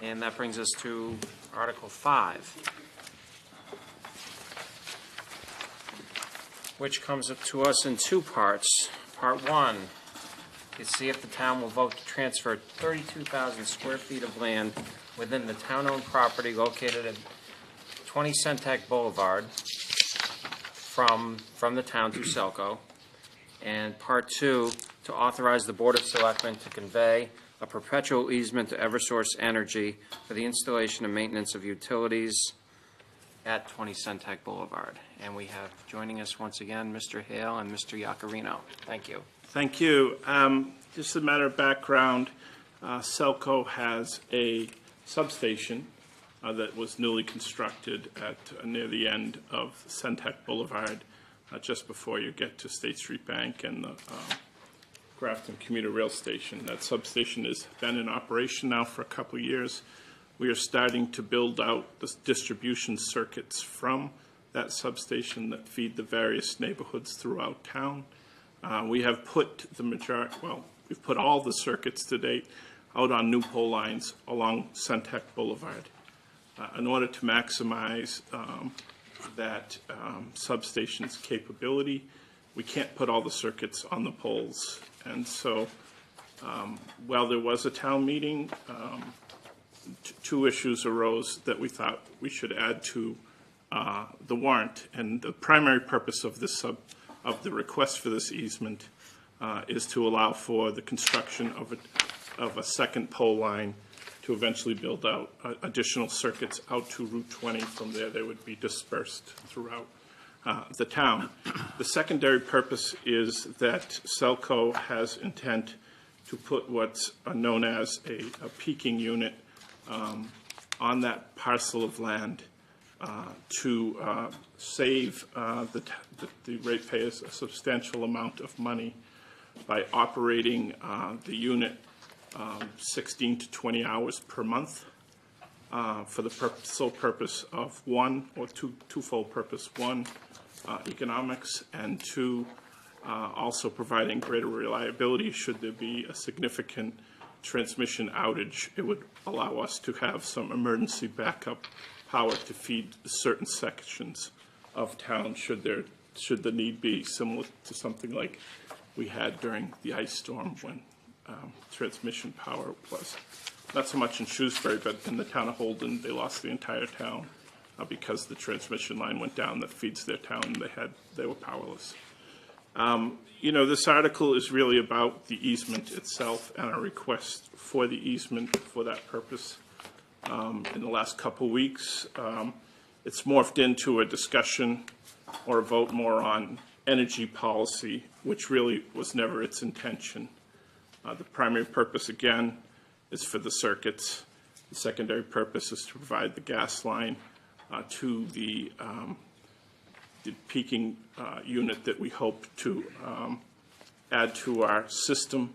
And that brings us to Article 5, which comes up to us in two parts. Part 1 is see if the town will vote to transfer 32,000 square feet of land within the town-owned property located at 20 Centec Boulevard from the town to Selco. And Part 2, to authorize the Board of Selectmen to convey a perpetual easement to Eversource Energy for the installation and maintenance of utilities at 20 Centec Boulevard. And we have joining us once again Mr. Hale and Mr. Iacarino. Thank you. Thank you. Just a matter of background, Selco has a substation that was newly constructed at near the end of Centec Boulevard, just before you get to State Street Bank and the Grafton Commuter Rail Station. That substation has been in operation now for a couple of years. We are starting to build out the distribution circuits from that substation that feed the various neighborhoods throughout town. We have put the majority, well, we've put all the circuits to date out on new pole lines along Centec Boulevard. In order to maximize that substation's capability, we can't put all the circuits on the poles. And so while there was a town meeting, two issues arose that we thought we should add to the warrant. And the primary purpose of this of the request for this easement is to allow for the construction of a second pole line to eventually build out additional circuits out to Route 20. From there, they would be dispersed throughout the town. The secondary purpose is that Selco has intent to put what's known as a peaking unit on that parcel of land to save the ratepayers a substantial amount of money by operating the unit 16 to 20 hours per month for the sole purpose of twofold purpose. One, economics, and two, also providing greater reliability should there be a significant transmission outage. It would allow us to have some emergency backup power to feed certain sections of town should the need be, similar to something like we had during the ice storm when transmission power was not so much in Shrewsbury, but in the town of Holden. They lost the entire town because the transmission line went down that feeds their town. They were powerless. You know, this article is really about the easement itself and a request for the easement for that purpose. In the last couple weeks, it's morphed into a discussion or a vote more on energy policy, which really was never its intention. The primary purpose, again, is for the circuits. The secondary purpose is to provide the gas line to the peaking unit that we hope to add to our system.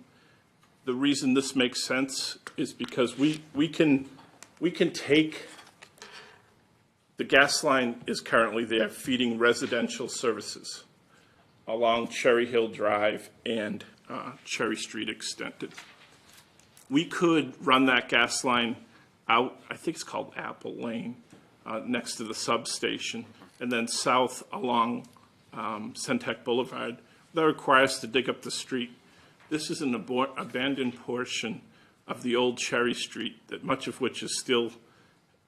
The reason this makes sense is because we can take the gas line is currently there feeding residential services along Cherry Hill Drive and Cherry Street Extended. We could run that gas line out, I think it's called Apple Lane, next to the substation, and then south along Centec Boulevard. That requires us to dig up the street. This is an abandoned portion of the old Cherry Street, that much of which is still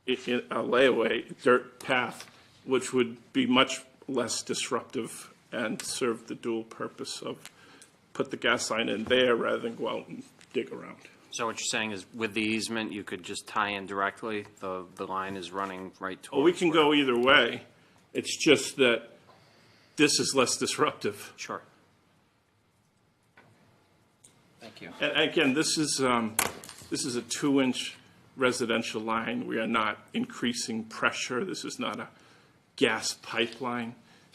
in a layaway dirt path, which would be much less disruptive and serve the dual purpose of put the gas line in there rather than go out and dig around. So what you're saying is with the easement, you could just tie in directly? The line is running right towards... Well, we can go either way. It's just that this is less disruptive. Sure. Thank you. And again, this is a 2-inch residential line. We are not increasing pressure. This is not a gas pipeline.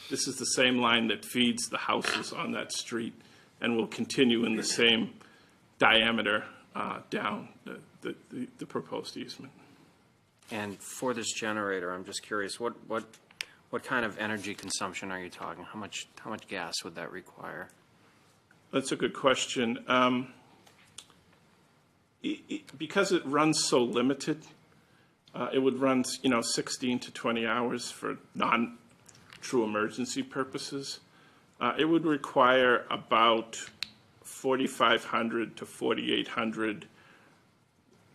This is the same line that feeds the houses on that street and will continue in the same diameter down the proposed easement. And for this generator, I'm just curious, what kind of energy consumption are you talking? How much gas would that require? That's a good question. Because it runs so limited, It would run, 16 to 20 hours for non-true emergency purposes. It would require about 4,500 to 4,800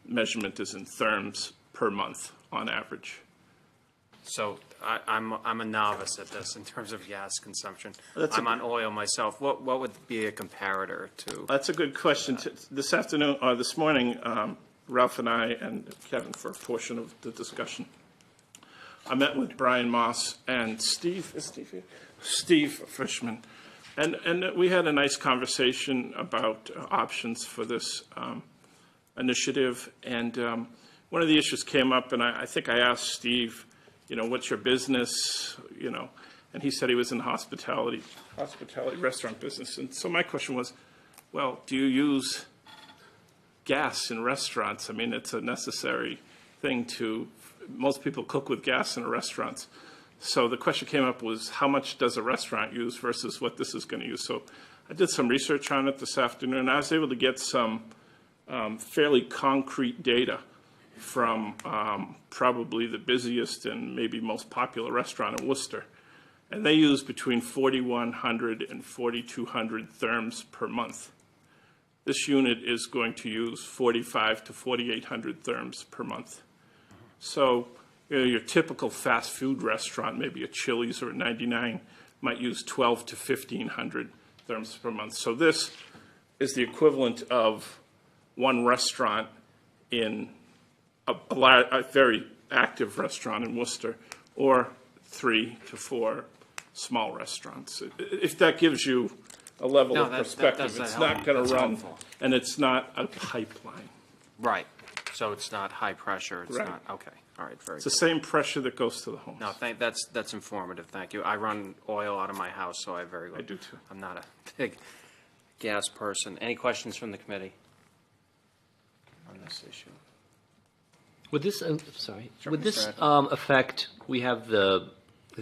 measurement is in therms per month on average. So I'm a novice at this in terms of gas consumption. That's I'm on oil myself. What would be a comparator to? That's a good question. This afternoon, or this morning, Ralph and I and Kevin, for a portion of the discussion, I met with Brian Moss and Steve, is Steve here? Steve Frischman. And we had a nice conversation about options for this initiative. And one of the issues came up, and I think I asked Steve, what's your business, and he said he was in the hospitality restaurant business. And so my question was, well, do you use gas in restaurants? I mean, it's a necessary thing most people cook with gas in restaurants. So the question came up was, how much does a restaurant use versus what this is going to use? So I did some research on it this afternoon. I was able to get some fairly concrete data from probably the busiest and maybe most popular restaurant in Worcester. And they use between 4,100 and 4,200 therms per month. This unit is going to use 4,500 to 4,800 therms per month. So your typical fast food restaurant, maybe a Chili's or a 99, might use 1,200 to 1,500 therms per month. So this is the equivalent of one restaurant in a very active restaurant in Worcester, or 3 to 4 small restaurants. If that gives you a level of perspective, it's not going to run, and it's not a pipeline. Right. So it's not high pressure. It's Right. not. Okay. All right. Very It's good. the same pressure that goes to the homes. No, that's informative. Thank you. I run oil out of my house, so I very well. I do too. I'm not a big gas person. Any questions from the committee on this issue? Would this, sorry, would Mr. this Adams. affect, we have the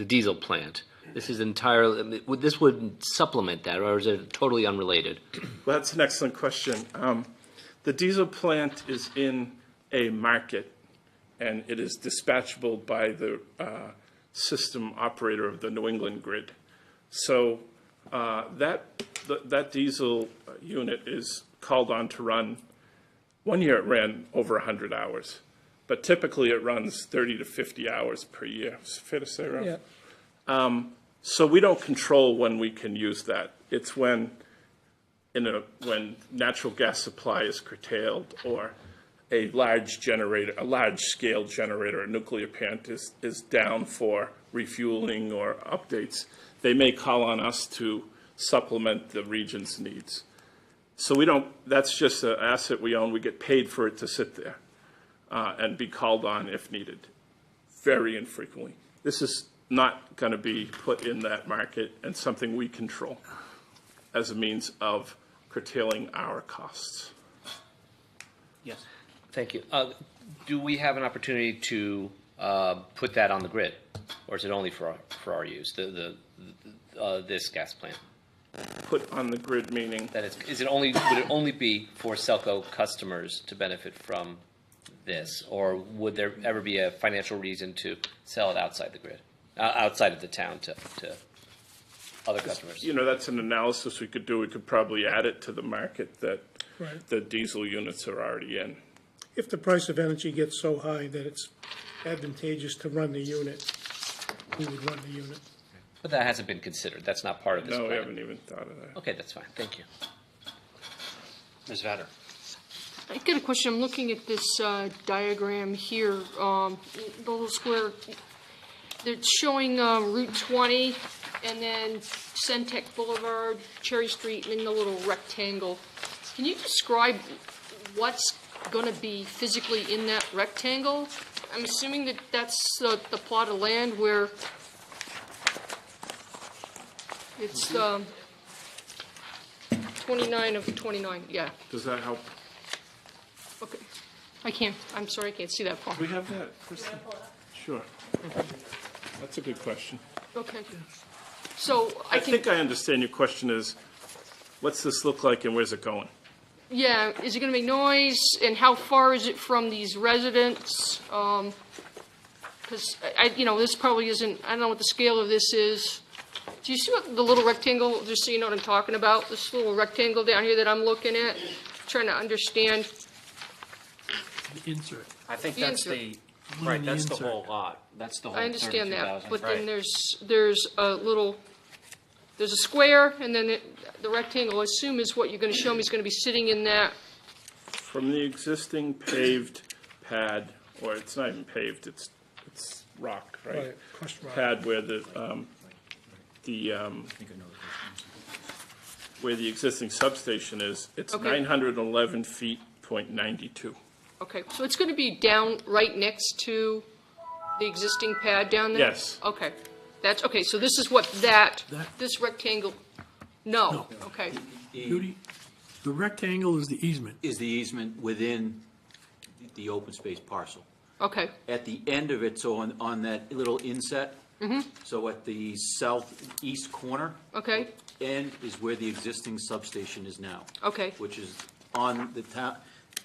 diesel plant. This is entirely, this would supplement that, or is it totally unrelated? Well, that's an excellent question. The diesel plant is in a market, and it is dispatchable by the system operator of the New England grid. So that diesel unit is called on to run. One year it ran over 100 hours, but typically it runs 30 to 50 hours per year. Is it fair to say, Ralph? Yeah. So we don't control when we can use that. It's when natural gas supply is curtailed, or a large-scale generator, a nuclear plant is down for refueling or updates. They may call on us to supplement the region's needs. So that's just an asset we own. We get paid for it to sit there and be called on if needed, very infrequently. This is not going to be put in that market and something we control as a means of curtailing our costs. Yes. Thank you. Do we have an opportunity to put that on the grid, or is it only for our use, this gas plant? Put on the grid meaning? That would it only be for Selco customers to benefit from this, or would there ever be a financial reason to sell it outside the grid, outside of the town to other customers? That's an analysis we could do. We could probably add it to the market that Right. the diesel units are already in. If the price of energy gets so high that it's advantageous to run the unit, we would run the unit. But that hasn't been considered. That's not part of this No, we plan. haven't even thought of that. Okay, that's fine. Thank you. Ms. Vader. I got a question. I'm looking at this diagram here, the little square. They're showing Route 20 and then Centec Boulevard, Cherry Street, and then the little rectangle. Can you describe what's going to be physically in that rectangle? I'm assuming that that's the plot of land where it's 29 of 29, yeah. Does that help? Okay. I'm sorry, I can't see that far. We have that, Kristen? Sure. That's a good question. Okay. So I think I understand your question is, what's this look like and where's it going? Yeah, is it gonna make noise, and how far is it from these residents? Because this probably isn't, I don't know what the scale of this is. Do you see what the little rectangle, just so you know what I'm talking about, this little rectangle down here that I'm looking at? Trying to understand. The insert. I think The that's insert. the, One right, in the that's the insert. whole lot. That's the whole I understand that, 32,000. but Right. then there's a little, there's a square, and then the rectangle, I assume is what you're gonna show me is gonna be sitting in that. From the existing paved pad, or it's not even paved, it's rock, right? Right, crushed rock. Pad where where the existing substation is, it's Okay. 911 feet, .92. Okay, so it's gonna be down right next to the existing pad down there? Yes. Okay, that's, okay, so this is what this rectangle, no, okay, Judy, the rectangle is the easement. Is the easement within the open space parcel. okay, At the end of it, so on that little inset, so at the southeast corner okay, end is where the existing substation is now, okay. which is on the town.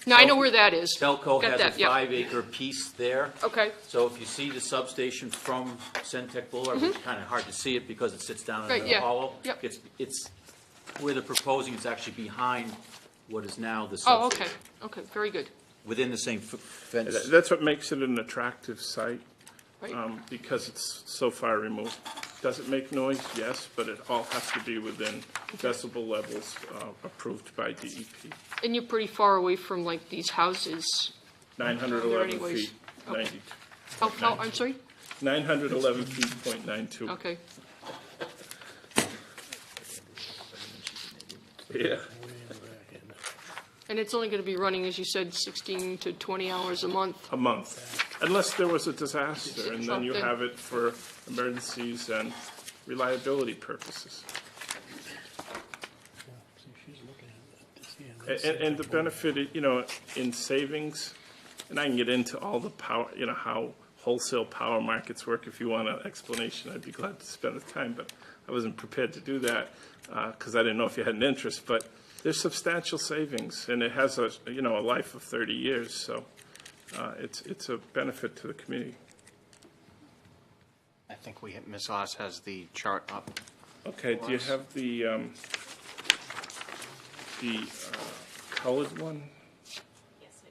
Now, I know where that is. Telco Got has that, a yep. 5-acre piece there. Okay, So if you see the substation from Centec Boulevard, it's kind of hard to see it because it sits down Mm-hmm. Right, in yeah, a hollow. yep. It's where they're proposing, it's actually behind what is now the oh, substation. okay, okay, very good, Within the same fence. That's what makes it an attractive site, right, because it's so far removed. Does it make noise? Yes, but it all has to be within decibel levels approved by DEP. and you're pretty far away from like these houses. 911 anyways. feet, Okay. 92. Oh, I'm sorry? 911 feet, .92. Okay, Yeah. and it's only gonna be running, as you said, 16 to 20 hours a month. A month, unless there was a disaster, and then you Something. have it for emergencies and reliability purposes. And the benefit, in savings, and I can get into all the power, how wholesale power markets work. If you want an explanation, I'd be glad to spend the time, but I wasn't prepared to do that because I didn't know if you had an interest. But there's substantial savings, and it has a life of 30 years, so it's a benefit to the community. I think Ms. Oz has the chart up. Okay, do you have the colored one? Yes, I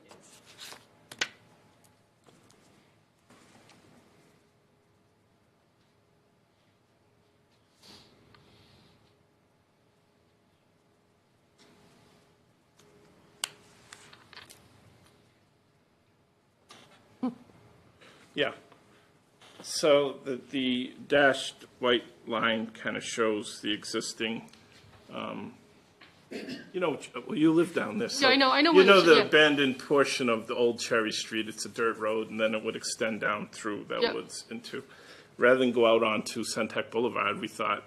do. Yeah. So the dashed white line kind of shows the existing, well, you live down this. Yeah, I know You where know this is, the yeah. abandoned portion of the old Cherry Street, it's a dirt road, and then it would extend down through Yeah. that woods into, rather than go out onto Centec Boulevard, we thought,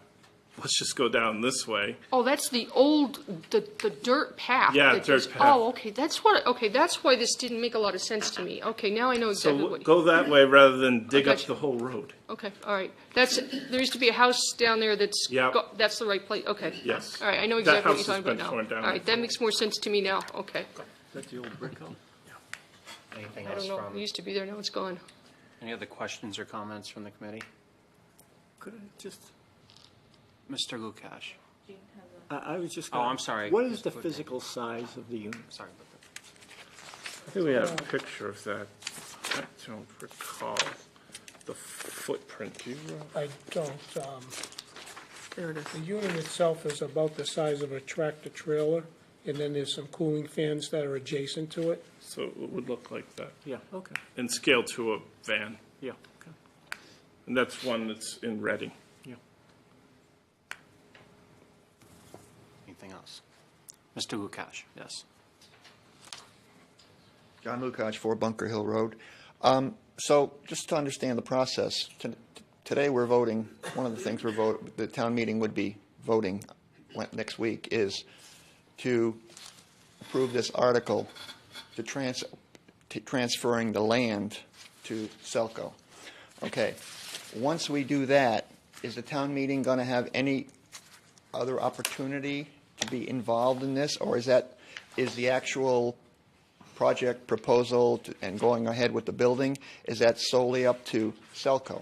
let's just go down this way. Oh, that's the old, the dirt path. Yeah, that dirt goes- path. Oh, okay, that's why this didn't make a lot of sense to me. Okay, now I know exactly So what. go that way rather than dig up gotcha. the whole road. Okay, all right. There used to be a house down there that's. Yep. That's the right place, okay. Yes. All right, I know That exactly what house you're has talking been about torn now. down All right, that before. makes more sense to me now, okay. That's the old brick house. Anything I else don't know, it from, used to be there, now it's gone. any other questions or comments from the committee? Could I just, Mr. Lukash, I was just. Oh, I'm sorry. What is the physical size of the unit? sorry about that. I think we have a picture of that. I don't recall the footprint. Do you, I don't, There it is. the unit itself is about the size of a tractor trailer, and then there's some cooling fans that are adjacent to it. So it would look like that, Yeah, okay, and scale to a van. yeah, okay, And that's one that's in Reading. yeah. Anything else? Mr. Lukash, yes. John Lukacs, 4 Bunker Hill Road. So just to understand the process, today we're voting, one of the things the town meeting would be voting next week is to approve this article to transferring the land to Selco. Okay. Once we do that, is the town meeting going to have any other opportunity to be involved in this, or is that, is the actual project proposal and going ahead with the building, is that solely up to Selco?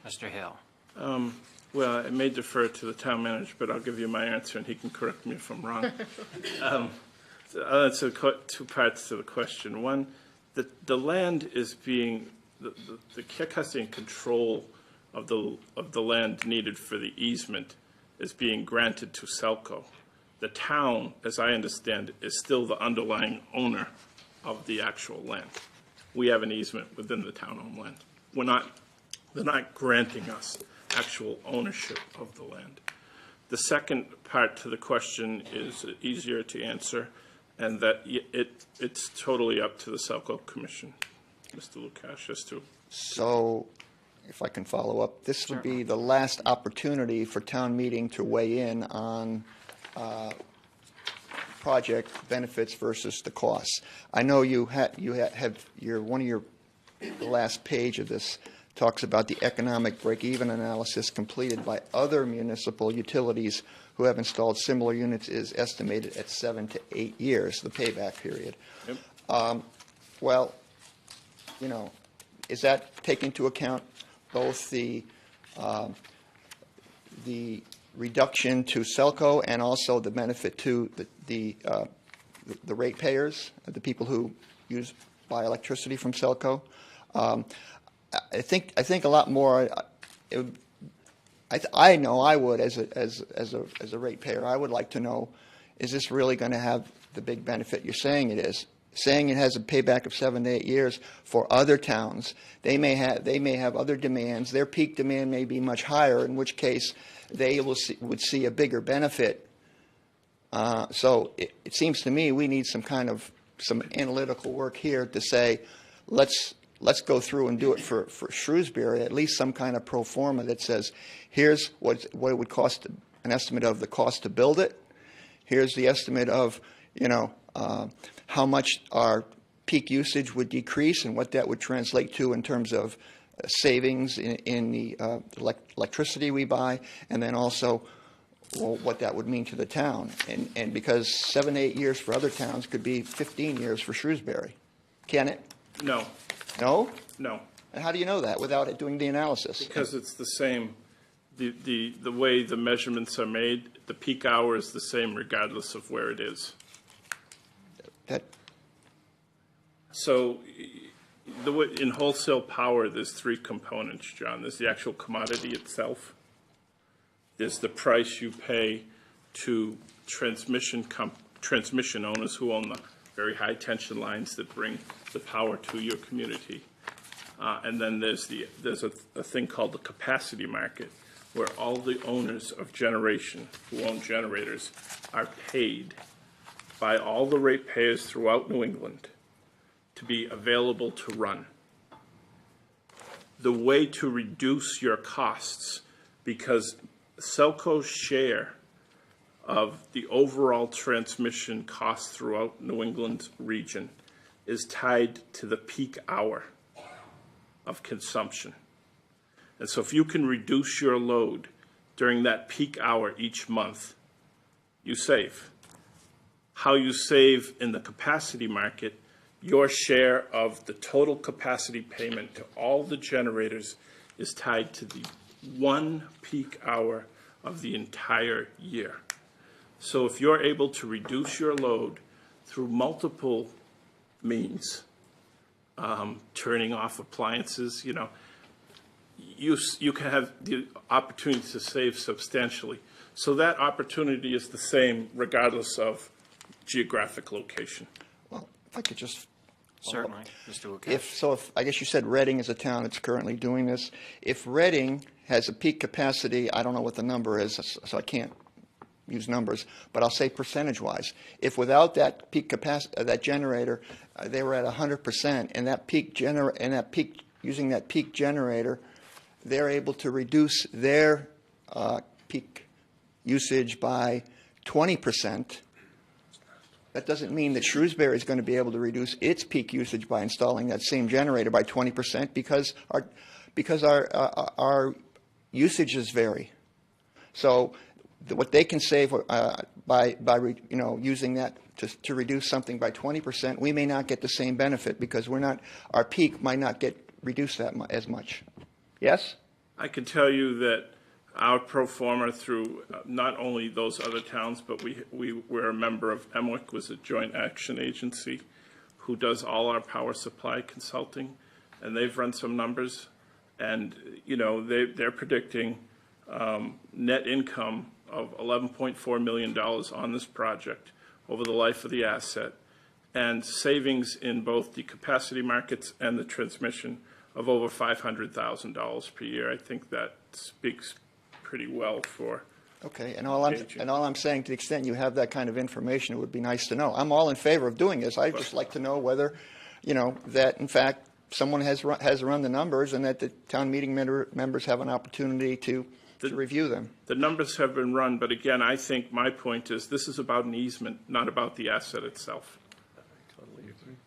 Mr. Hale. Well, I may defer to the town manager, but I'll give you my answer, and he can correct me if I'm wrong. So I'll answer two parts to the question. One, the land is being, the custody and control of the land needed for the easement is being granted to Selco. The town, as I understand it, is still the underlying owner of the actual land. We have an easement within the town-owned land. They're not granting us actual ownership of the land. The second part to the question is easier to answer, and that it's totally up to the Selco Commission, Mr. Lukash, as to. So, if I can follow up, this would be the last opportunity for town meeting to weigh in on project benefits versus the costs. I know you have the last page of this talks about the economic break-even analysis completed by other municipal utilities who have installed similar units is estimated at 7 to 8 years, the payback period. Yep. Well, is that taking into account both the reduction to Selco and also the benefit to the ratepayers, the people who buy electricity from Selco? I think a lot more. I know I would as a ratepayer. I would like to know: is this really going to have the big benefit you're saying it is? Saying it has a payback of 7 to 8 years for other towns. They may have other demands. Their peak demand may be much higher, in which case they would see a bigger benefit. So it seems to me we need some analytical work here to say, let's go through and do it for Shrewsbury, at least some kind of pro forma that says, here's what it would cost, an estimate of the cost to build it. Here's the estimate of, how much our peak usage would decrease and what that would translate to in terms of savings in the electricity we buy, and then also what that would mean to the town. And because 7 to 8 years for other towns could be 15 years for Shrewsbury. Can it? No. No? No. And how do you know that without it doing the analysis? Because it's the same. The way the measurements are made, the peak hour is the same regardless of where it is. So in wholesale power, there's 3 components, John. There's the actual commodity itself. There's the price you pay to transmission owners who own the very high tension lines that bring the power to your community. And then there's a thing called the capacity market, where all the owners of generation who own generators are paid by all the ratepayers throughout New England to be available to run. The way to reduce your costs, because Selco's share of the overall transmission costs throughout New England region is tied to the peak hour of consumption. And so if you can reduce your load during that peak hour each month, you save. How you save in the capacity market, your share of the total capacity payment to all the generators is tied to the 1 peak hour of the entire year. So if you're able to reduce your load through multiple means, turning off appliances, you can have the opportunity to save substantially. So that opportunity is the same regardless of geographic location. Well, if I could just Certainly, Mr. Lukash. If I guess you said Reading is a town that's currently doing this. If Reading has a peak capacity, I don't know what the number is, so I can't use numbers, but I'll say percentage-wise. If without that peak capacity, that generator, they were at 100%, and using that peak generator, they're able to reduce their peak usage by 20%. That doesn't mean that Shrewsbury is going to be able to reduce its peak usage by installing that same generator by 20% because our usages vary. So what they can save using that to reduce something by 20%, we may not get the same benefit because our peak might not get reduced as much. Yes? I can tell you that our pro forma through not only those other towns, but we're a member of EMWIC, was a joint action agency who does all our power supply consulting, and they've run some numbers, and they're predicting net income of $11.4 million on this project over the life of the asset, and savings in both the capacity markets and the transmission of over $500,000 per year. I think that speaks pretty well for. Okay, and all I'm saying, to the extent you have that kind of information, it would be nice to know. I'm all in favor of doing this. I'd just like to know whether, that in fact someone has run the numbers and that the town meeting members have an opportunity to review them. The numbers have been run, but again, I think my point is this is about an easement, not about the asset itself.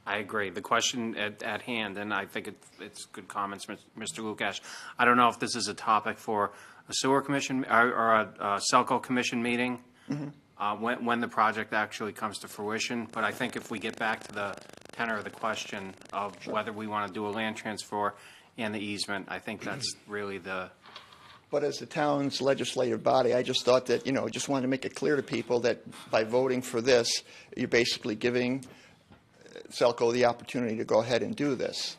I agree. The question at hand, and I think it's good comments, Mr. Lukash. I don't know if this is a topic for a sewer commission or a Selco commission meeting when the project actually comes to fruition. But I think if we get back to the tenor of the question of whether we want to do a land transfer and the easement, I think that's really the. But as the town's legislative body, I just thought that, just wanted to make it clear to people that by voting for this, you're basically giving Selco the opportunity to go ahead and do this.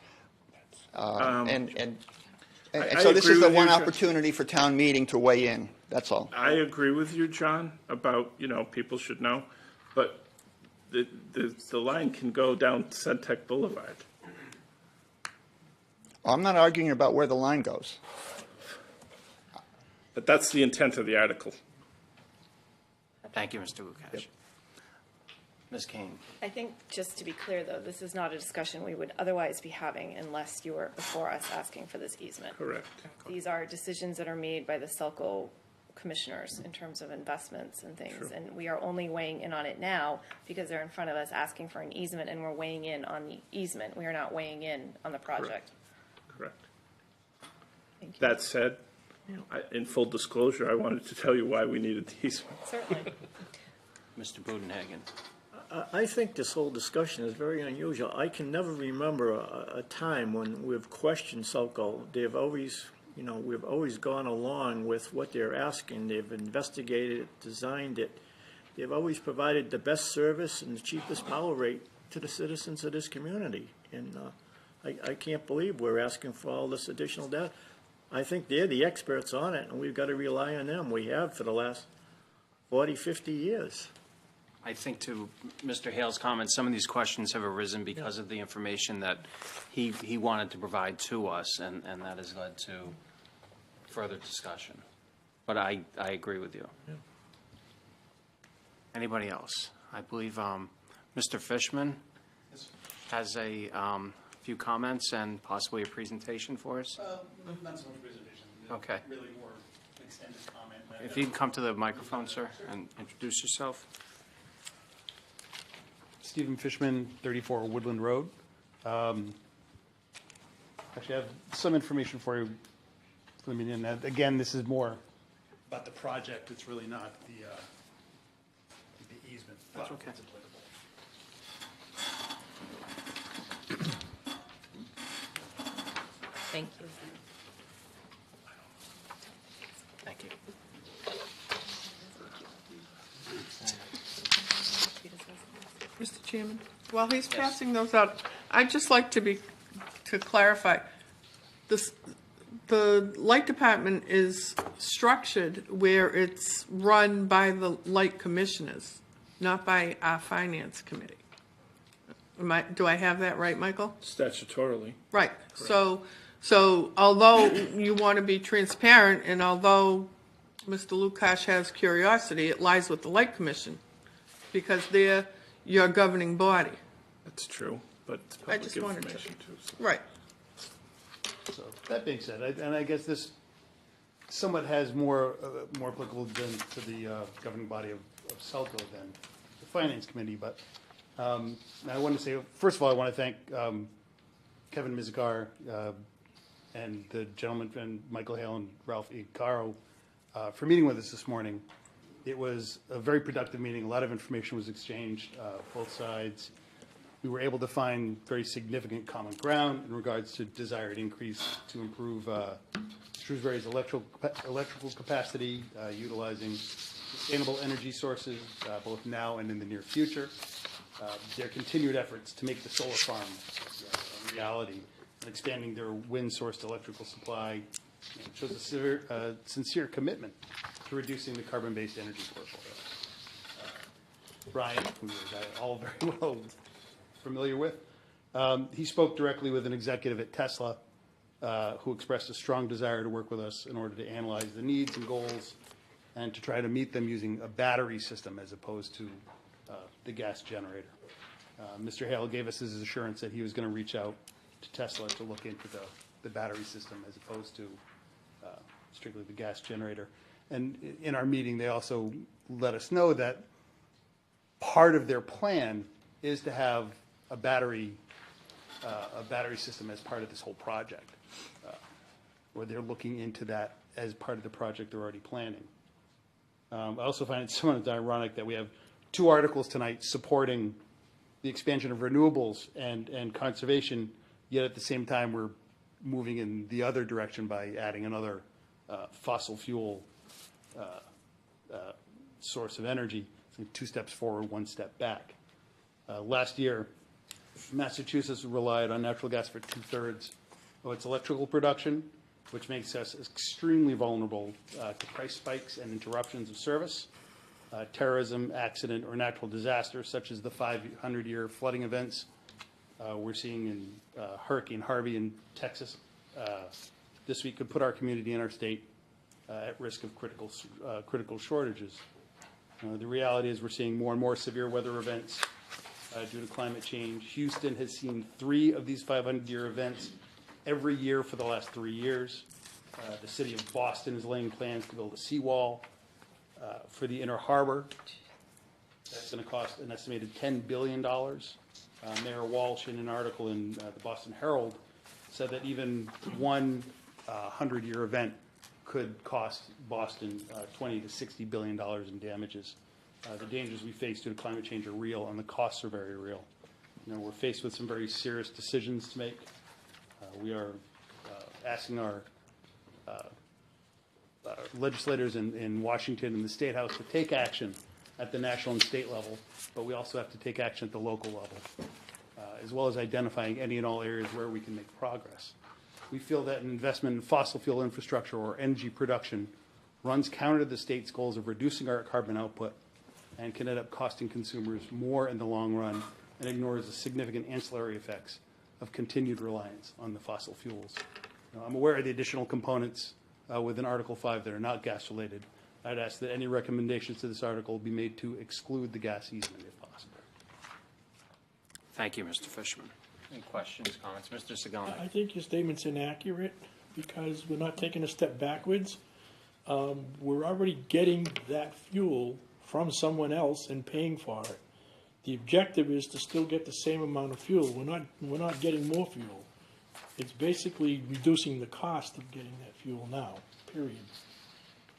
And so this is the one opportunity for town meeting to weigh in. That's all. I agree with you, John, about, people should know, but the line can go down Centec Boulevard. I'm not arguing about where the line goes. But that's the intent of the article. Thank you, Mr. Lukash. Ms. Kane. I think, just to be clear, though, this is not a discussion we would otherwise be having unless you were before us asking for this easement. Correct. These are decisions that are made by the Selco commissioners in terms of investments and things. True. And we are only weighing in on it now because they're in front of us asking for an easement, and we're weighing in on the easement. We are not weighing in on the project. Correct. Thank you. That said, in full disclosure, I wanted to tell you why we needed the easement. Certainly. Mr. Budenhagen. I think this whole discussion is very unusual. I can never remember a time when we've questioned Selco. They've always, we've always gone along with what they're asking. They've investigated it, designed it. They've always provided the best service and the cheapest power rate to the citizens of this community. And I can't believe we're asking for all this additional data. I think they're the experts on it, and we've got to rely on them. We have for the last 40, 50 years. I think to Mr. Hale's comments, some of these questions have arisen because of the information that he wanted to provide to us, and that has led to further discussion. But I agree with you. Yeah. Anybody else? I believe Mr. Fishman has a few comments and possibly a presentation for us. Not so much presentation. Okay. Really more extended comment. If you can come to the microphone, sir, and introduce yourself. Stephen Fishman, 34 Woodland Road. Actually, I have some information for you. Again, this is more about the project. It's really not the easement. That's okay. It's applicable. Thank you. Thank you. Mr. Chairman, while he's passing those out, I'd just like to clarify. The light department is structured where it's run by the light commissioners, not by our finance committee. Do I have that right, Michael? Statutorily. Right. So although you want to be transparent, and although Mr. Lukash has curiosity, it lies with the Light Commission, because they're your governing body. That's true, but it's I public just wanted to- information too. So. Right. So that being said, and I guess this somewhat has more applicable than to the governing body of Selco than the Finance Committee. But I want to say, first of all, I want to thank Kevin Mizikar and the gentleman, and Michael Hale and Ralph E. Caro, for meeting with us this morning. It was a very productive meeting. A lot of information was exchanged, both sides. We were able to find very significant common ground in regards to desired increase to improve Shrewsbury's electrical capacity, utilizing sustainable energy sources, both now and in the near future. Their continued efforts to make the solar farm a reality and expanding their wind-sourced electrical supply shows a sincere commitment to reducing the carbon-based energy portfolio. Brian, who we're all very well familiar with, he spoke directly with an executive at Tesla who expressed a strong desire to work with us in order to analyze the needs and goals and to try to meet them using a battery system as opposed to the gas generator. Mr. Hale gave us his assurance that he was going to reach out to Tesla to look into the battery system as opposed to strictly the gas generator. And in our meeting, they also let us know that part of their plan is to have a battery system as part of this whole project, where they're looking into that as part of the project they're already planning. I also find it somewhat ironic that we have 2 articles tonight supporting the expansion of renewables and conservation, yet at the same time we're moving in the other direction by adding another fossil fuel source of energy. So 2 steps forward, 1 step back. Last year, Massachusetts relied on natural gas for 2/3 of its electrical production, which makes us extremely vulnerable to price spikes and interruptions of service, terrorism, accident, or natural disasters such as the 500-year flooding events we're seeing in Hurricane Harvey in Texas this week could put our community and our state at risk of critical shortages. The reality is we're seeing more and more severe weather events due to climate change. Houston has seen 3 of these 500-year events every year for the last 3 years. The city of Boston is laying plans to build a seawall for the Inner Harbor. That's going to cost an estimated $10 billion. Mayor Walsh, in an article in the Boston Herald, said that even one 100-year event could cost Boston $20 to $60 billion in damages. The dangers we face due to climate change are real, and the costs are very real. We're faced with some very serious decisions to make. We are asking our legislators in Washington and the State House to take action at the national and state level, but we also have to take action at the local level, as well as identifying any and all areas where we can make progress. We feel that an investment in fossil fuel infrastructure or energy production runs counter to the state's goals of reducing our carbon output and can end up costing consumers more in the long run and ignores the significant ancillary effects of continued reliance on the fossil fuels. I'm aware of the additional components within Article 5 that are not gas-related. I'd ask that any recommendations to this article be made to exclude the gas easement if possible. Thank you, Mr. Fishman. Any questions, comments? Mr. Segoni? I think your statement's inaccurate because we're not taking a step backwards. We're already getting that fuel from someone else and paying for it. The objective is to still get the same amount of fuel. We're not getting more fuel. It's basically reducing the cost of getting that fuel now, period.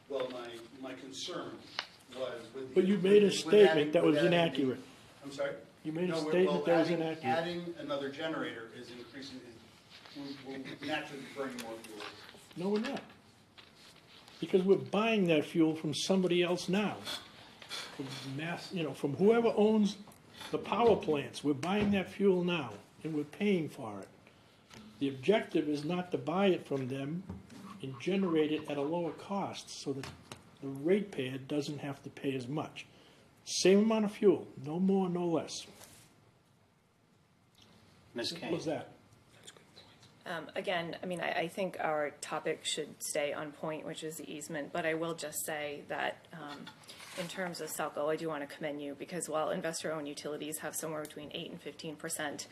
Well, my concern was with the... But you made a statement that was inaccurate. I'm sorry? You made a statement that was inaccurate. Adding another generator is increasing, we'll naturally burn more fuel. No, we're not. Because we're buying that fuel from somebody else now. From whoever owns the power plants. We're buying that fuel now, and we're paying for it. The objective is not to buy it from them and generate it at a lower cost so that the ratepayer doesn't have to pay as much. Same amount of fuel, no more, no less. Ms. Kane? What was that? Again, I think our topic should stay on point, which is the easement, but I will just say that in terms of Selco, I do want to commend you because while investor-owned utilities have somewhere between 8 and 15%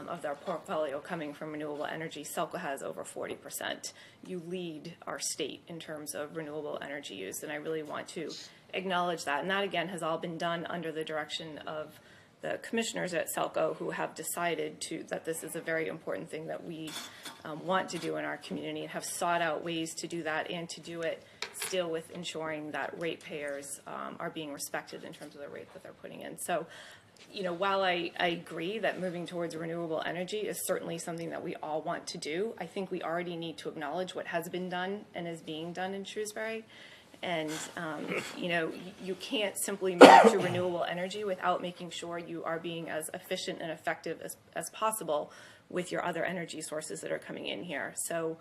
of their portfolio coming from renewable energy, Selco has over 40%. You lead our state in terms of renewable energy use, and I really want to acknowledge that. And that, again, has all been done under the direction of the commissioners at Selco who have decided that this is a very important thing that we want to do in our community and have sought out ways to do that and to do it still with ensuring that ratepayers are being respected in terms of the rate that they're putting in. So, you know, while I agree that moving towards renewable energy is certainly something that we all want to do, I think we already need to acknowledge what has been done and is being done in Shrewsbury. And, you know, you can't simply move to renewable energy without making sure you are being as efficient and effective as possible with your other energy sources that are coming in here. So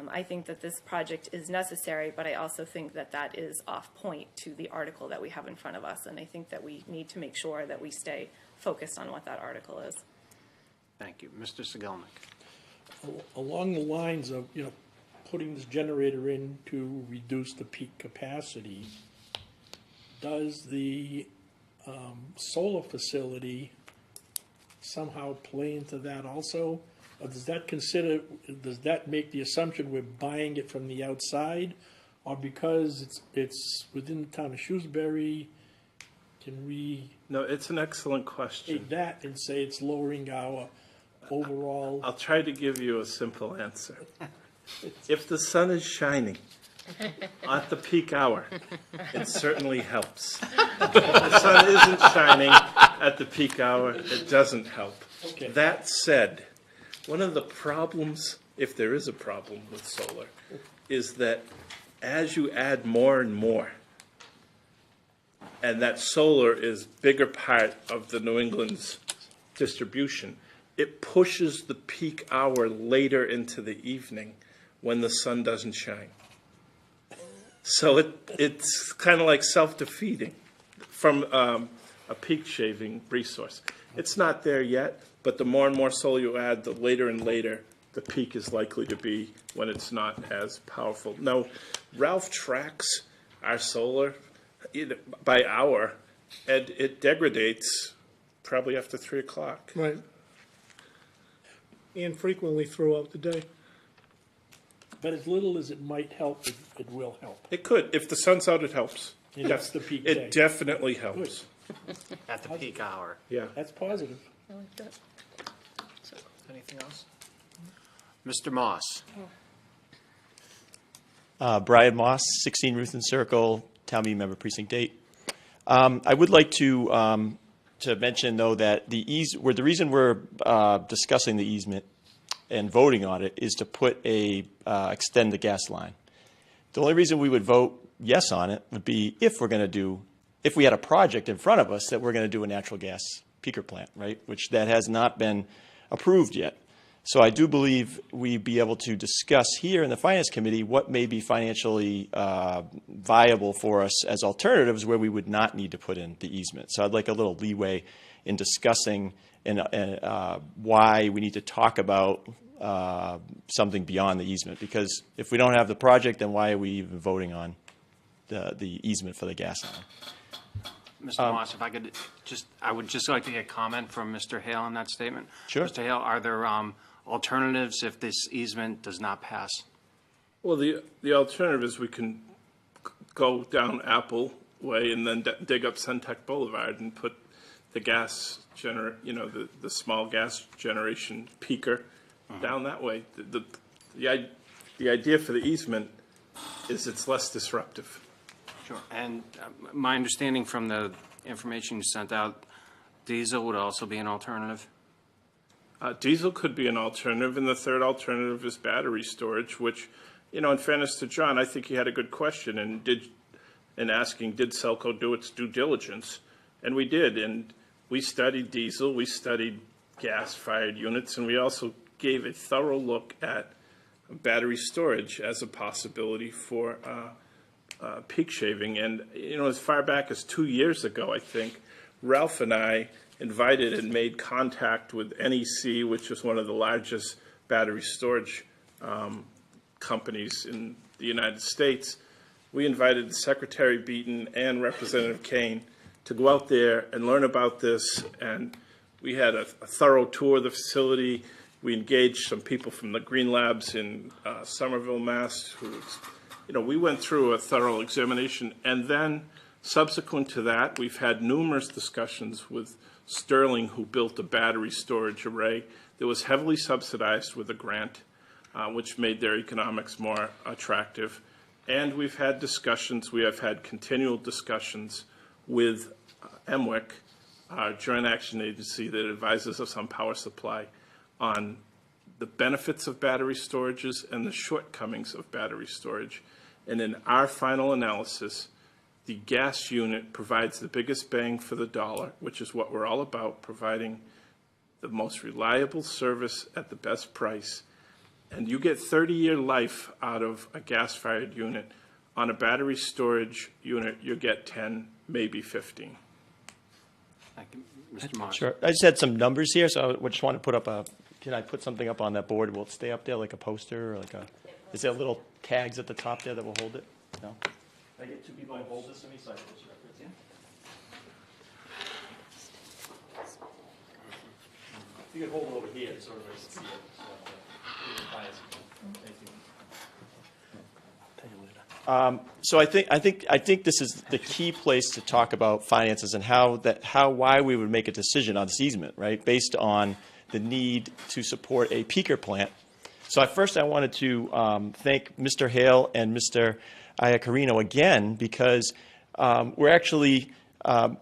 I think that this project is necessary, but I also think that that is off point to the article that we have in front of us. And I think that we need to make sure that we stay focused on what that article is. Thank you. Mr. Sigelnik. Along the lines of, you know, putting this generator in to reduce the peak capacity, does the solar facility somehow play into that also? Or does that make the assumption we're buying it from the outside? Or because it's within the town of Shrewsbury, can we No, it's an excellent question. take that and say it's lowering our overall? I'll try to give you a simple answer. If the sun is shining at the peak hour, it certainly helps. If the sun isn't shining at the peak hour, it doesn't help. Okay. That said, one of the problems, if there is a problem with solar, is that as you add more and more, and that solar is bigger part of the New England's distribution, it pushes the peak hour later into the evening when the sun doesn't shine. So it's kind of like self-defeating from a peak shaving resource. It's not there yet, but the more and more solar you add, the later and later the peak is likely to be when it's not as powerful. Now, Ralph tracks our solar by hour, and it degradates probably after 3 o'clock. Right. And frequently throughout the day. But as little as it might help, it will help. It could. If the sun's out, it helps. And that's the peak day. It definitely helps. At the peak hour. Yeah. That's positive. I like that. Anything else? Mr. Moss. Brian Moss, 16 Ruthven Circle, Town Meeting Member, Precinct 8. I would like to mention, though, that the reason we're discussing the easement and voting on it is to extend the gas line. The only reason we would vote yes on it would be if we had a project in front of us that we're going to do a natural gas peaker plant, right? Which that has not been approved yet. So I do believe we'd be able to discuss here in the Finance Committee what may be financially viable for us as alternatives where we would not need to put in the easement. So I'd like a little leeway in discussing why we need to talk about something beyond the easement. Because if we don't have the project, then why are we even voting on the easement for the gas line? Mr. Moss, if I could I would just like to get a comment from Mr. Hale on that statement. Sure. Mr. Hale, are there alternatives if this easement does not pass? Well, the alternative is we can go down Apple Way and then dig up Centec Boulevard and put the gas the small gas generation peaker down that way. The idea for the easement is it's less disruptive. Sure. And my understanding from the information you sent out, diesel would also be an alternative? Diesel could be an alternative, and the third alternative is battery storage, which, in fairness to John, I think he had a good question in asking, did Selco do its due diligence? And we did, and we studied diesel, we studied gas-fired units, and we also gave a thorough look at battery storage as a possibility for peak shaving. And, as far back as 2 years ago, I think, Ralph and I invited and made contact with NEC, which is one of the largest battery storage companies in the United States. We invited Secretary Beaton and Representative Kane to go out there and learn about this, and we had a thorough tour of the facility. We engaged some people from the Green Labs in Somerville, Mass, we went through a thorough examination, and then subsequent to that, we've had numerous discussions with Sterling, who built a battery storage array that was heavily subsidized with a grant, which made their economics more attractive. And we've had discussions, we have had continual discussions with MWIC, our joint action agency that advises us on power supply, on the benefits of battery storages and the shortcomings of battery storage. And in our final analysis, the gas unit provides the biggest bang for the dollar, which is what we're all about, providing the most reliable service at the best price. And you get 30-year life out of a gas-fired unit. On a battery storage unit, you get 10, maybe 15. Mr. Moss. Sure. I just had some numbers here, so I just want to put up a, can I put something up on that board? Will it stay up there like a poster or like a, is there little tags at the top there that will hold it? No? Can I get two people to hold this to me so I can just reference it? You can hold it over here so everybody can see it. So I think this is the key place to talk about finances and why we would make a decision on this easement, right? Based on the need to support a peaker plant. So first I wanted to thank Mr. Hale and Mr. Iacarino again, because we're actually, I'm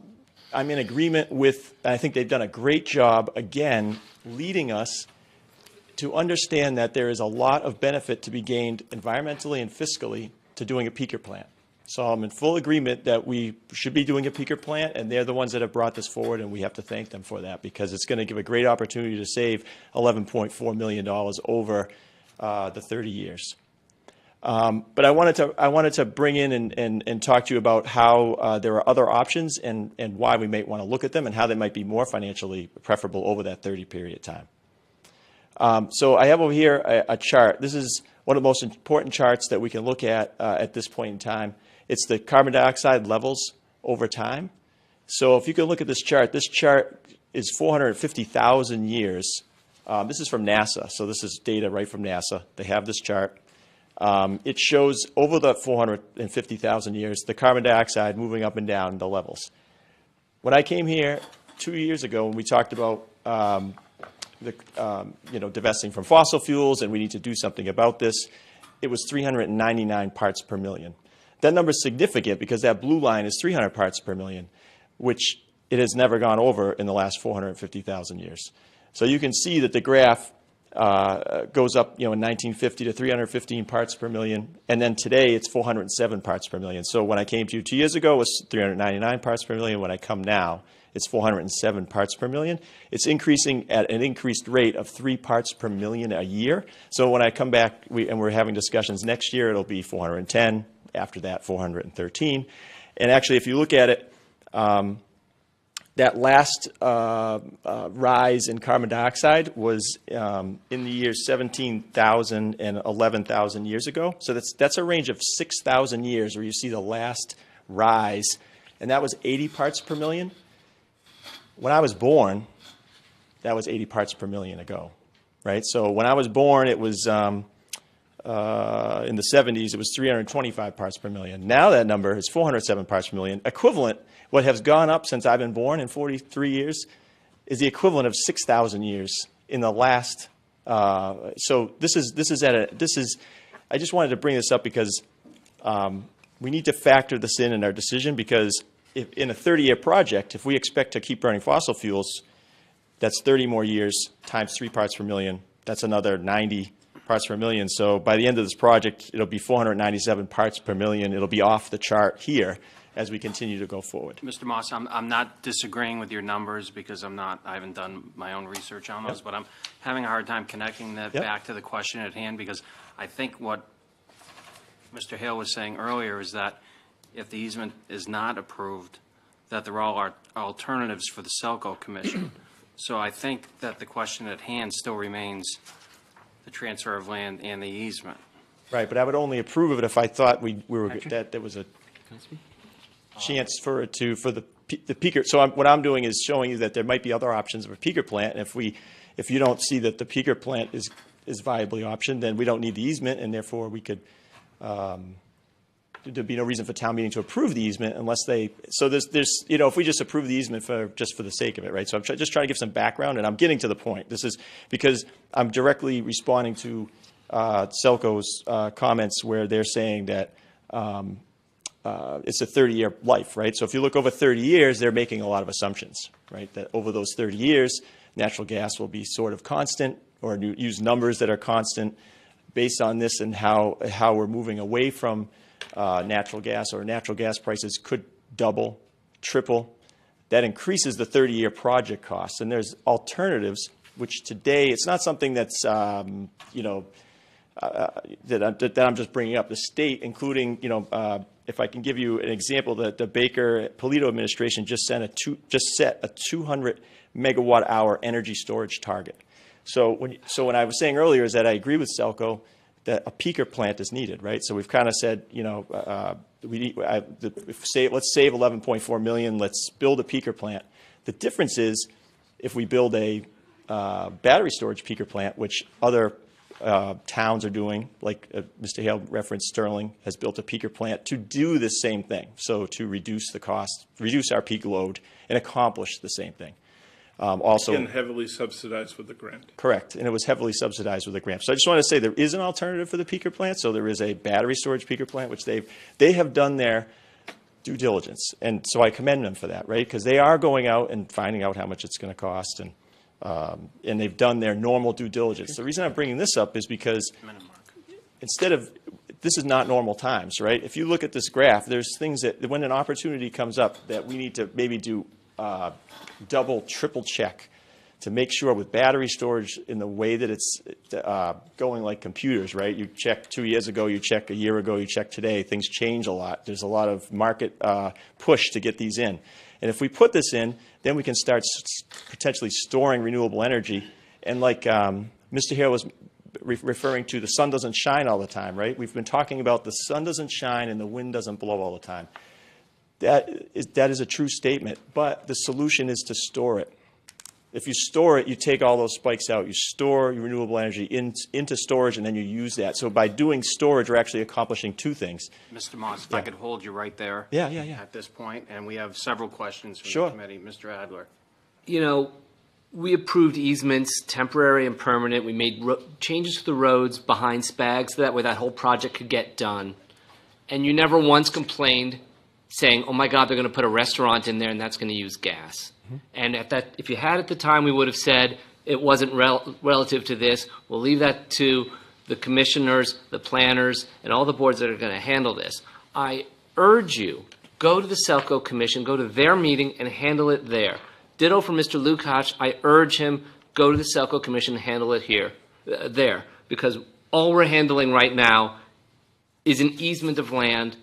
in agreement with, I think they've done a great job again leading us to understand that there is a lot of benefit to be gained environmentally and fiscally to doing a peaker plant. So I'm in full agreement that we should be doing a peaker plant, and they're the ones that have brought this forward, and we have to thank them for that, because it's going to give a great opportunity to save $11.4 million over the 30 years. But I wanted to bring in and talk to you about how there are other options and why we might want to look at them and how they might be more financially preferable over that 30 period of time. So I have over here a chart. This is one of the most important charts that we can look at this point in time. It's the carbon dioxide levels over time. So if you can look at this chart is 450,000 years. This is from NASA, so this is data right from NASA. They have this chart. It shows over the 450,000 years the carbon dioxide moving up and down the levels. When I came here 2 years ago, when we talked about divesting from fossil fuels and we need to do something about this, it was 399 parts per million. That number is significant because that blue line is 300 parts per million, which it has never gone over in the last 450,000 years. So you can see that the graph goes up, in 1950 to 315 parts per million, and then today it's 407 parts per million. So when I came to you 2 years ago, it was 399 parts per million. When I come now, it's 407 parts per million. It's increasing at an increased rate of 3 parts per million a year. So when I come back and we're having discussions next year, it'll be 410. After that, 413. And actually, if you look at it, that last rise in carbon dioxide was in the years 17,000 and 11,000 years ago. So that's a range of 6,000 years where you see the last rise, and that was 80 parts per million. When I was born, that was 80 parts per million ago, right? So when I was born, it was in the 70s, it was 325 parts per million. Now that number is 407 parts per million. Equivalent, what has gone up since I've been born in 43 years is the equivalent of 6,000 years in the last. So this is. I just wanted to bring this up because we need to factor this in our decision, because if in a 30-year project, if we expect to keep burning fossil fuels, that's 30 more years times 3 parts per million. That's another 90 parts per million. So by the end of this project, it'll be 497 parts per million. It'll be off the chart here as we continue to go forward. Mr. Moss, I'm not disagreeing with your numbers because I haven't done my own research on those, Yep. but I'm having a hard time connecting that Yep. back to the question at hand, because I think what Mr. Hale was saying earlier is that if the easement is not approved, that there are alternatives for the Selco Commission. So I think that the question at hand still remains the transfer of land and the easement. Right, but I would only approve of it if I thought that there was a chance for the peaker. So what I'm doing is showing you that there might be other options of a peaker plant. And if you don't see that the peaker plant is viably optioned, then we don't need the easement, and therefore we could. There'd be no reason for town meeting to approve the easement unless they. So there's if we just approve the easement just for the sake of it, right? So I'm just trying to give some background, and I'm getting to the point. This is because I'm directly responding to Selco's comments where they're saying that it's a 30-year life, right? So if you look over 30 years, they're making a lot of assumptions, right? That over those 30 years, natural gas will be sort of constant, or use numbers that are constant based on this, and how we're moving away from natural gas, or natural gas prices could double, triple. That increases the 30-year project costs. And there's alternatives, which today, it's not something that's, that I'm just bringing up. The state, including, if I can give you an example, the Baker-Polito administration just set a 200 megawatt hour energy storage target. So when I was saying earlier is that I agree with Selco that a peaker plant is needed, right? So we've kind of said, let's save 11.4 million, let's build a peaker plant. The difference is if we build a battery storage peaker plant, which other towns are doing, like Mr. Hale referenced, Sterling has built a peaker plant to do the same thing. So to reduce the cost, reduce our peak load, and accomplish the same thing. Also, And heavily subsidized with the grant. correct, and it was heavily subsidized with a grant. So I just want to say there is an alternative for the peaker plant. So there is a battery storage peaker plant, which they have done their due diligence, and so I commend them for that, right? Because they are going out and finding out how much it's going to cost, and they've done their normal due diligence. The reason I'm bringing this up is because this is not normal times, right? If you look at this graph, there's things that when an opportunity comes up that we need to maybe do double, triple check to make sure with battery storage in the way that it's going like computers, right? You check 2 years ago, you check a year ago, you check today. Things change a lot. There's a lot of market push to get these in. And if we put this in, then we can start potentially storing renewable energy. And like Mr. Hare was referring to, the sun doesn't shine all the time, right? We've been talking about the sun doesn't shine and the wind doesn't blow all the time. That is a true statement, but the solution is to store it. If you store it, you take all those spikes out. You store your renewable energy into storage, and then you use that. So by doing storage, we're actually accomplishing two things. Mr. Moss, if I could hold you right there. Yeah. At this point, and we have several questions from Sure. the committee. Mr. Adler. We approved easements, temporary and permanent. We made changes to the roads behind Spags, so that way that whole project could get done. And you never once complained saying, oh my God, they're going to put a restaurant in there and that's going to use gas. And if you had at the time, we would have said it wasn't relative to this. We'll leave that to the commissioners, the planners, and all the boards that are going to handle this. I urge you, go to the Selco Commission, go to their meeting and handle it there. Ditto for Mr. Lukacs. I urge him, go to the Selco Commission and handle it there, because all we're handling right now is an easement of land,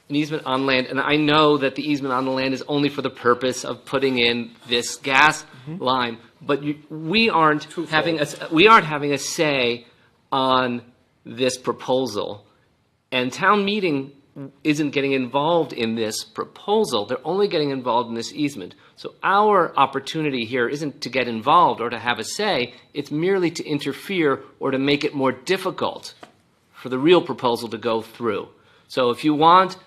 an easement on land, and I know that the easement on the land is only for the purpose of putting in this gas line, but we aren't having a say on this proposal, and town meeting isn't getting involved in this proposal. They're only getting involved in this easement. So our opportunity here isn't to get involved or to have a say. It's merely to interfere or to make it more difficult for the real proposal to go through. So if you want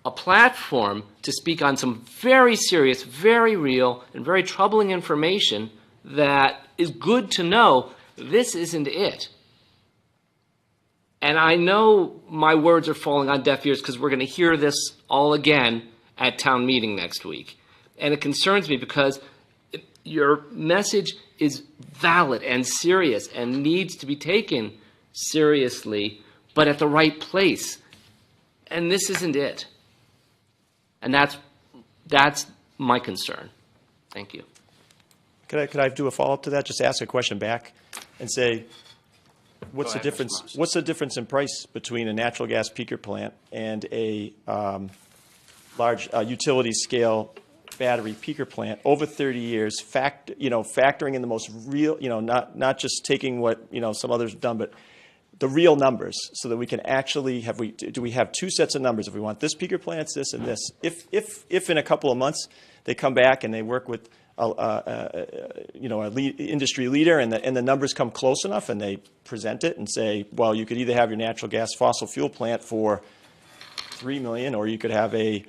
a platform to speak on some very serious, very real, and very troubling information that is good to know, this isn't it. And I know my words are falling on deaf ears because we're going to hear this all again at town meeting next week. And it concerns me because your message is valid and serious and needs to be taken seriously, but at the right place. And this isn't it. And that's my concern. Thank you. Could I do a follow-up to that? Just ask a question back and say, what's the difference? What's the difference in price between a natural gas peaker plant and a large utility scale battery peaker plant over 30 years? Factoring in the most real, not just taking what some others have done, but the real numbers, so that we can actually do we have two sets of numbers? If we want this peaker plant, it's this and this. If in a couple of months they come back and they work with industry leader and the numbers come close enough and they present it and say, well, you could either have your natural gas fossil fuel plant for $3 million or you could have a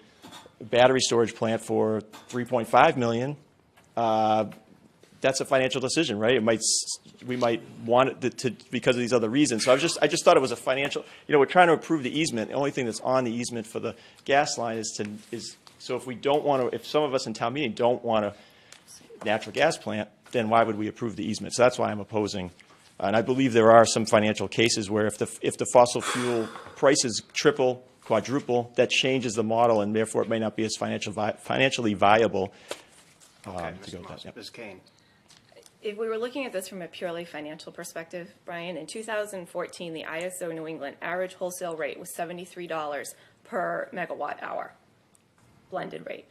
battery storage plant for $3.5 million. That's a financial decision, right? It might we might want it to because of these other reasons. So I just thought it was a financial, we're trying to approve the easement. The only thing that's on the easement for the gas line is so if we don't want to, if some of us in town meeting don't want a natural gas plant, then why would we approve the easement? So that's why I'm opposing. And I believe there are some financial cases where if the fossil fuel prices triple, quadruple, that changes the model, and therefore it may not be as financially viable to go with that. Yep. Ms. Kane. If we were looking at this from a purely financial perspective, Brian, in 2014, the ISO New England average wholesale rate was $73 per megawatt hour, blended rate.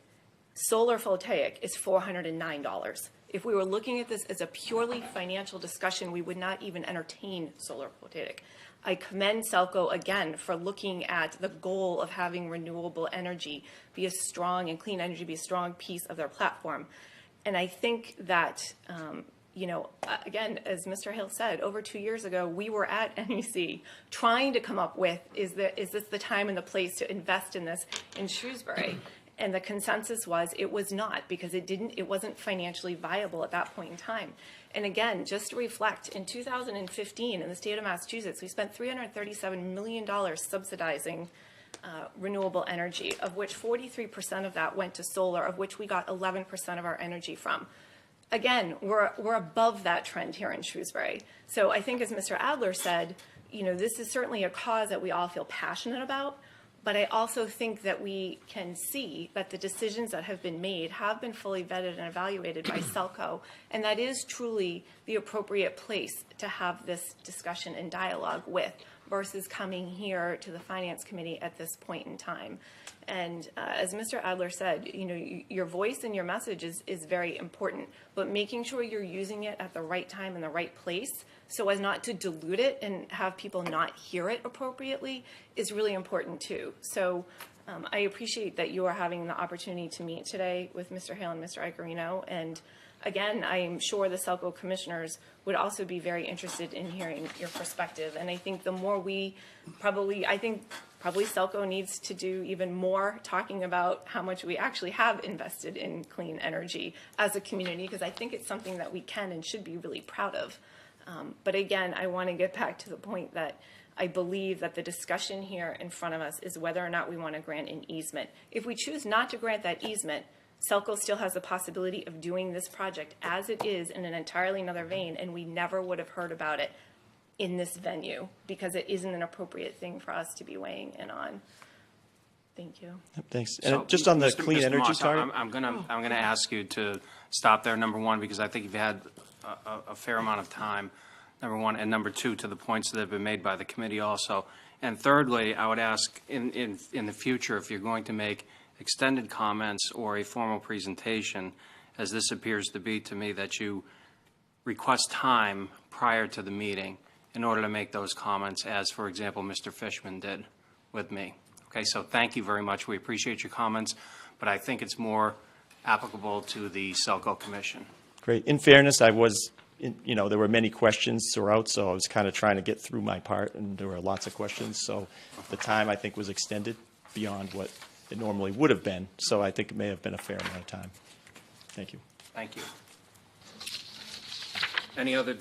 Solar photovoltaic is $409. If we were looking at this as a purely financial discussion, we would not even entertain solar photovoltaic. I commend Selco again for looking at the goal of having renewable energy be a strong and clean energy be a strong piece of their platform. And I think that, again, as Mr. Hill said, over 2 years ago, we were at NEC trying to come up with, is this the time and the place to invest in this in Shrewsbury? And the consensus was it was not, because it wasn't financially viable at that point in time. And again, just to reflect, in 2015 in the state of Massachusetts, we spent $337 million subsidizing renewable energy, of which 43% of that went to solar, of which we got 11% of our energy from. Again, we're above that trend here in Shrewsbury. So I think, as Mr. Adler said, this is certainly a cause that we all feel passionate about. But I also think that we can see that the decisions that have been made have been fully vetted and evaluated by Selco, and that is truly the appropriate place to have this discussion and dialogue with, versus coming here to the Finance Committee at this point in time. And as Mr. Adler said, your voice and your message is very important, but making sure you're using it at the right time and the right place so as not to dilute it and have people not hear it appropriately is really important too. So I appreciate that you are having the opportunity to meet today with Mr. Hale and Mr. Icarino. And again, I am sure the Selco commissioners would also be very interested in hearing your perspective. And I think the more probably Selco needs to do even more talking about how much we actually have invested in clean energy as a community, because I think it's something that we can and should be really proud of. But again, I want to get back to the point that I believe that the discussion here in front of us is whether or not we want to grant an easement. If we choose not to grant that easement, Selco still has the possibility of doing this project as it is in an entirely another vein, and we never would have heard about it in this venue because it isn't an appropriate thing for us to be weighing in on. Thank you. Thanks. And just on the clean energy Moss, target? I'm going to ask you to stop there, number one, because I think you've had a fair amount of time, number one, and number two, to the points that have been made by the committee also. And thirdly, I would ask in the future, if you're going to make extended comments or a formal presentation, as this appears to be to me, that you request time prior to the meeting in order to make those comments, as, for example, Mr. Fishman did with me. Okay, so thank you very much. We appreciate your comments, but I think it's more applicable to the Selco Commission. Great. In fairness, there were many questions throughout, so I was kind of trying to get through my part, and there were lots of questions. So the time, I think, was extended beyond what it normally would have been. So I think it may have been a fair amount of time. Thank you. Thank you. Any other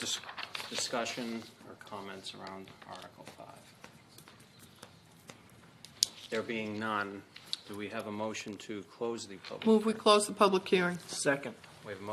discussion or comments around Article 5? There being none, do we have a motion to close the public? Move we close the public hearing. Second. We have a motion.